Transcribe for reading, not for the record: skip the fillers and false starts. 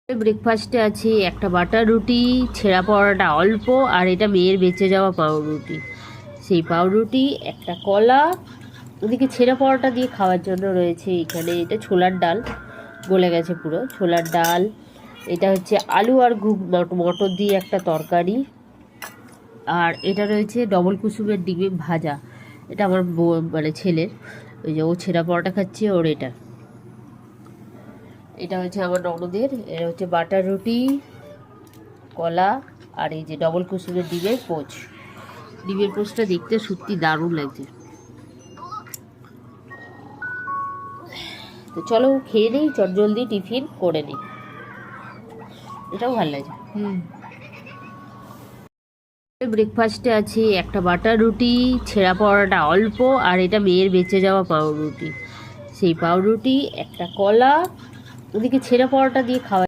ব্রেকফাস্টে আছে একটা বাটার রুটি, ছেঁড়া পরোটা অল্প, আর এটা মেয়ের বেঁচে যাওয়া পাউরুটি। সেই পাউরুটি, একটা কলা, ওদিকে ছেঁড়া পরোটা দিয়ে খাওয়ার জন্য রয়েছে এখানে এটা ছোলার ডাল, গলে গেছে পুরো ছোলার ডাল। এটা হচ্ছে আলু আর মটর দিয়ে একটা তরকারি। আর এটা রয়েছে ডবল কুসুমের ডিমে ভাজা, এটা আমার মানে ছেলের, ওই যে ও ছেঁড়া পরোটা খাচ্ছে ওর এটা। এটা হচ্ছে আমার ননদের, এটা হচ্ছে বাটার রুটি, কলা, আর এই যে ডবল কুসুমের ডিমের পোচ। ডিমের পোচটা দেখতে সত্যি দারুণ লাগছে। তো চলো খেয়ে নিই, জলদি টিফিন করে নিই, এটাও ভালো লাগছে। ব্রেকফাস্টে আছে একটা বাটার রুটি, ছেঁড়া পরোটা অল্প, আর এটা মেয়ের বেঁচে যাওয়া পাউরুটি। সেই পাউরুটি, একটা কলা, ওদিকে ছেঁড়া পরোটা দিয়ে খাওয়া